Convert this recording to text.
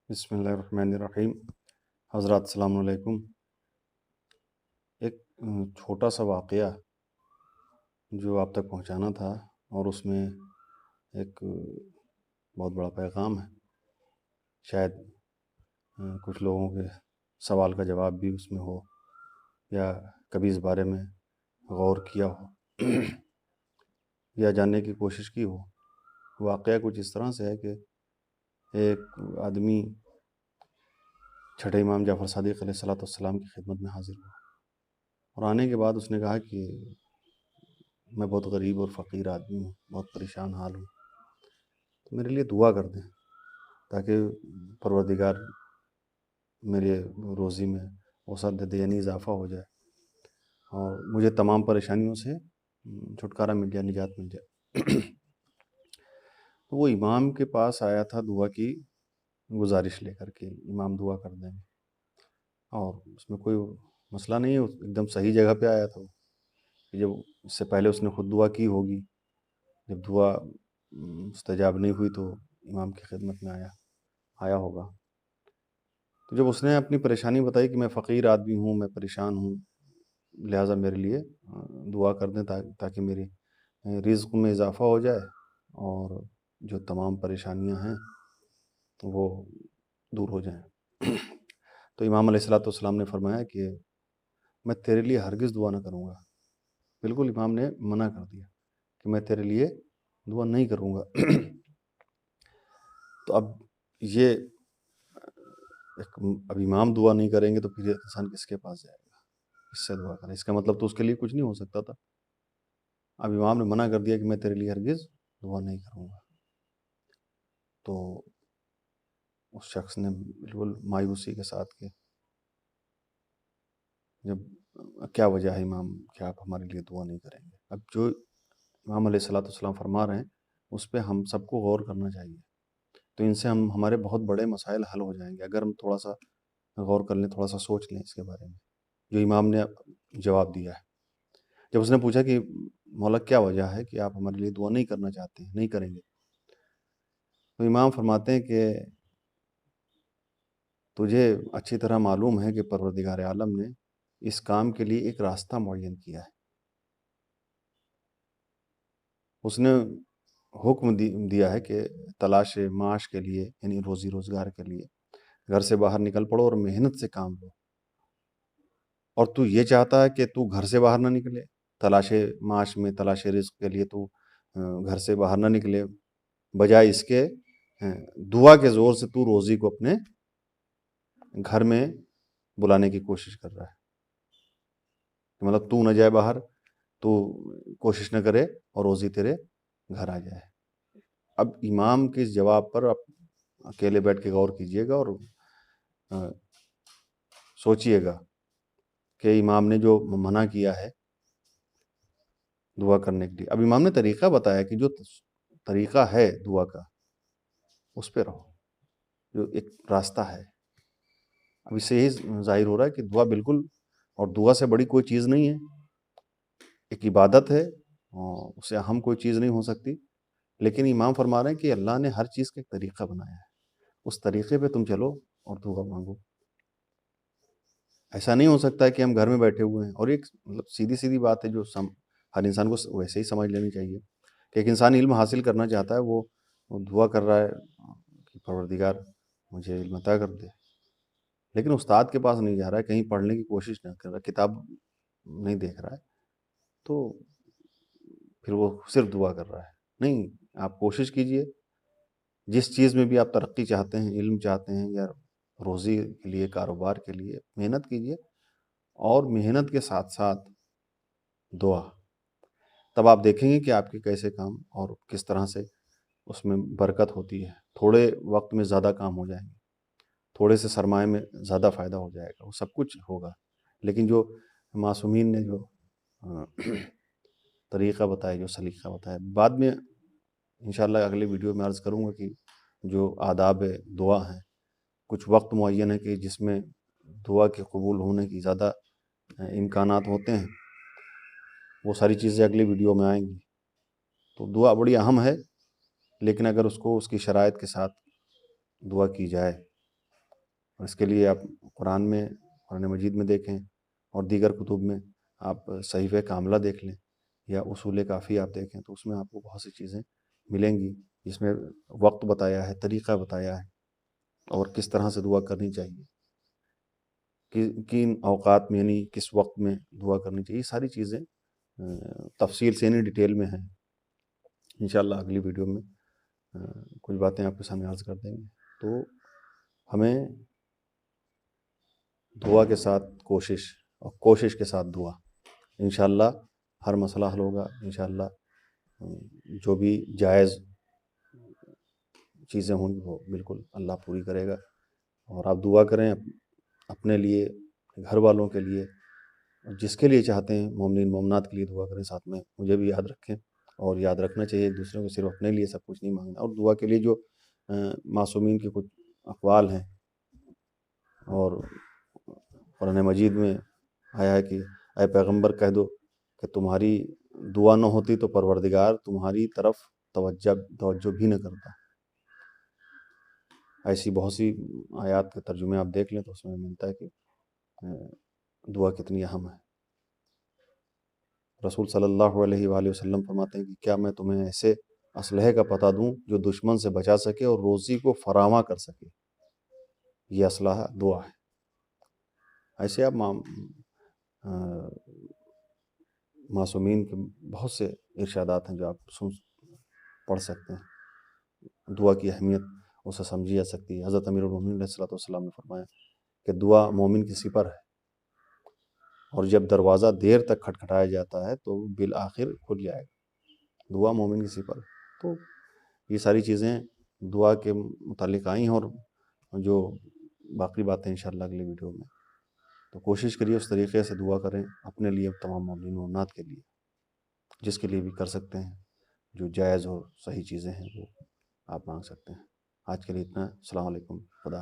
بسم اللہ الرحمن الرحیم۔ حضرات السلام علیکم۔ ایک چھوٹا سا واقعہ جو آپ تک پہنچانا تھا، اور اس میں ایک بہت بڑا پیغام ہے۔ شاید کچھ لوگوں کے سوال کا جواب بھی اس میں ہو، یا کبھی اس بارے میں غور کیا ہو یا جاننے کی کوشش کی ہو۔ واقعہ کچھ اس طرح سے ہے کہ ایک آدمی چھٹے امام جعفر صادق علیہ السلام کی خدمت میں حاضر ہوا، اور آنے کے بعد اس نے کہا کہ میں بہت غریب اور فقیر آدمی ہوں، بہت پریشان حال ہوں، تو میرے لیے دعا کر دیں تاکہ پروردگار میرے روزی میں وسعت دے دے، یعنی اضافہ ہو جائے، اور مجھے تمام پریشانیوں سے چھٹکارا مل جائے، نجات مل جائے۔ تو وہ امام کے پاس آیا تھا دعا کی گزارش لے کر کے، امام دعا کر دیں، اور اس میں کوئی مسئلہ نہیں ہے، ایک دم صحیح جگہ پہ آیا تھا وہ۔ جب اس سے پہلے اس نے خود دعا کی ہوگی، جب دعا مستجاب نہیں ہوئی تو امام کی خدمت میں آیا ہوگا۔ تو جب اس نے اپنی پریشانی بتائی کہ میں فقیر آدمی ہوں، میں پریشان ہوں، لہٰذا میرے لیے دعا کر دیں تاکہ میری رزق میں اضافہ ہو جائے، اور جو تمام پریشانیاں ہیں وہ دور ہو جائیں۔ تو امام علیہ السلام نے فرمایا کہ میں تیرے لیے ہرگز دعا نہ کروں گا۔ بالکل امام نے منع کر دیا کہ میں تیرے لیے دعا نہیں کروں گا۔ تو اب یہ اب امام دعا نہیں کریں گے تو پھر انسان کس کے پاس جائے گا اس سے دعا کرے؟ اس کا مطلب تو اس کے لیے کچھ نہیں ہو سکتا تھا۔ اب امام نے منع کر دیا کہ میں تیرے لیے ہرگز دعا نہیں کروں گا، تو اس شخص نے بالکل مایوسی کے ساتھ کہ جب کیا وجہ ہے امام کہ آپ ہمارے لیے دعا نہیں کریں گے؟ اب جو امام علیہ السلام فرما رہے ہیں اس پہ ہم سب کو غور کرنا چاہیے، تو ان سے ہمارے بہت بڑے مسائل حل ہو جائیں گے اگر ہم تھوڑا سا غور کر لیں، تھوڑا سا سوچ لیں اس کے بارے میں جو امام نے جواب دیا ہے۔ جب اس نے پوچھا کہ مولا کیا وجہ ہے کہ آپ ہمارے لیے دعا نہیں کرنا چاہتے ہیں، نہیں کریں گے، تو امام فرماتے ہیں کہ تجھے اچھی طرح معلوم ہے کہ پروردگار عالم نے اس کام کے لیے ایک راستہ معین کیا ہے۔ اس نے حکم دیا ہے کہ تلاش معاش کے لیے، یعنی روزی روزگار کے لیے گھر سے باہر نکل پڑو اور محنت سے کام لو، اور تو یہ چاہتا ہے کہ تو گھر سے باہر نہ نکلے، تلاش معاش میں، تلاش رزق کے لیے تو گھر سے باہر نہ نکلے، بجائے اس کے دعا کے زور سے تو روزی کو اپنے گھر میں بلانے کی کوشش کر رہا ہے۔ مطلب تو نہ جائے باہر، تو کوشش نہ کرے اور روزی تیرے گھر آ جائے۔ اب امام کے اس جواب پر آپ اکیلے بیٹھ کے غور کیجئے گا اور سوچئے گا کہ امام نے جو منع کیا ہے دعا کرنے کے لیے، اب امام نے طریقہ بتایا کہ جو طریقہ ہے دعا کا اس پہ رہو، جو ایک راستہ ہے۔ اب اس سے یہی ظاہر ہو رہا ہے کہ دعا بالکل، اور دعا سے بڑی کوئی چیز نہیں ہے، ایک عبادت ہے، اور اس سے اہم کوئی چیز نہیں ہو سکتی، لیکن امام فرما رہے ہیں کہ اللہ نے ہر چیز کا ایک طریقہ بنایا ہے، اس طریقے پہ تم چلو اور دعا مانگو۔ ایسا نہیں ہو سکتا ہے کہ ہم گھر میں بیٹھے ہوئے ہیں، اور ایک مطلب سیدھی سیدھی بات ہے جو ہر انسان کو ویسے ہی سمجھ لینی چاہیے کہ ایک انسان علم حاصل کرنا چاہتا ہے، وہ دعا کر رہا ہے کہ پروردگار مجھے علم عطا کر دے، لیکن استاد کے پاس نہیں جا رہا ہے، کہیں پڑھنے کی کوشش نہ کر رہا ہے، کتاب نہیں دیکھ رہا ہے، تو پھر وہ صرف دعا کر رہا ہے۔ نہیں، آپ کوشش کیجئے، جس چیز میں بھی آپ ترقی چاہتے ہیں، علم چاہتے ہیں یا روزی کے لیے، کاروبار کے لیے، محنت کیجئے، اور محنت کے ساتھ ساتھ دعا، تب آپ دیکھیں گے کہ آپ کے کیسے کام اور کس طرح سے اس میں برکت ہوتی ہے۔ تھوڑے وقت میں زیادہ کام ہو جائیں گے، تھوڑے سے سرمایہ میں زیادہ فائدہ ہو جائے گا، وہ سب کچھ ہوگا، لیکن جو معصومین نے جو طریقہ بتایا، جو سلیقہ بتایا، بعد میں انشاءاللہ اگلے ویڈیو میں عرض کروں گا کہ جو آداب دعا ہیں، کچھ وقت معین ہے کہ جس میں دعا کے قبول ہونے کی زیادہ امکانات ہوتے ہیں، وہ ساری چیزیں اگلی ویڈیو میں آئیں گی۔ تو دعا بڑی اہم ہے، لیکن اگر اس کی شرائط کے ساتھ دعا کی جائے اور اس کے لیے آپ قرآن میں، قرآن مجید میں دیکھیں، اور دیگر کتب میں آپ صحیفہ کاملہ دیکھ لیں یا اصول کافی آپ دیکھیں، تو اس میں آپ کو بہت سی چیزیں ملیں گی جس میں وقت بتایا ہے، طریقہ بتایا ہے، اور کس طرح سے دعا کرنی چاہیے، کن اوقات میں یعنی کس وقت میں دعا کرنی چاہیے. یہ ساری چیزیں تفصیل سے یعنی ڈیٹیل میں ہیں. انشاءاللہ اگلی ویڈیو میں کچھ باتیں آپ کے سامنے عرض کر دیں گے. تو ہمیں دعا کے ساتھ کوشش، اور کوشش کے ساتھ دعا، انشاءاللہ ہر مسئلہ حل ہوگا. انشاءاللہ جو بھی جائز چیزیں ہوں گی وہ بالکل اللہ پوری کرے گا. اور آپ دعا کریں اپنے لیے، گھر والوں کے لیے، جس کے لیے چاہتے ہیں، مومنین مومنات کے لیے دعا کریں. ساتھ میں مجھے بھی یاد رکھیں، اور یاد رکھنا چاہیے ایک دوسرے کو، صرف اپنے لیے سب کچھ نہیں مانگنا. اور دعا کے لیے جو معصومین کے کچھ اقوال ہیں، اور قرآن مجید میں آیا ہے کہ اے پیغمبر کہہ دو کہ تمہاری دعا نہ ہوتی تو پروردگار تمہاری طرف توجہ بھی نہ کرتا. ایسی بہت سی آیات کے ترجمے آپ دیکھ لیں تو اس میں ملتا ہے کہ دعا کتنی اہم ہے. رسول صلی اللہ علیہ وآلہ وسلم فرماتے ہیں کہ کیا میں تمہیں ایسے اسلحے کا پتہ دوں جو دشمن سے بچا سکے اور روزی کو فراواں کر سکے؟ یہ اسلحہ دعا ہے. ایسے آپ معصومین کے بہت سے ارشادات ہیں جو آپ پڑھ سکتے ہیں. دعا کی اہمیت اسے سمجھی جا سکتی ہے. حضرت امیر المومنین علیہ الصلوۃ والسلام نے فرمایا کہ دعا مومن کی سپر ہے، اور جب دروازہ دیر تک کھٹکھٹایا جاتا ہے تو بالآخر کھل جائے گا. دعا مومن کی سپر ہے. تو یہ ساری چیزیں دعا کے متعلق آئی ہیں، اور جو باقی باتیں انشاءاللہ اگلی ویڈیو میں. تو کوشش کریے اس طریقے سے دعا کریں اپنے لیے، تمام مومنین مومنات کے لیے، جس کے لیے بھی کر سکتے ہیں. جو جائز اور صحیح چیزیں ہیں وہ آپ مانگ سکتے ہیں. آج کے لیے اتنا. السلام علیکم. خدا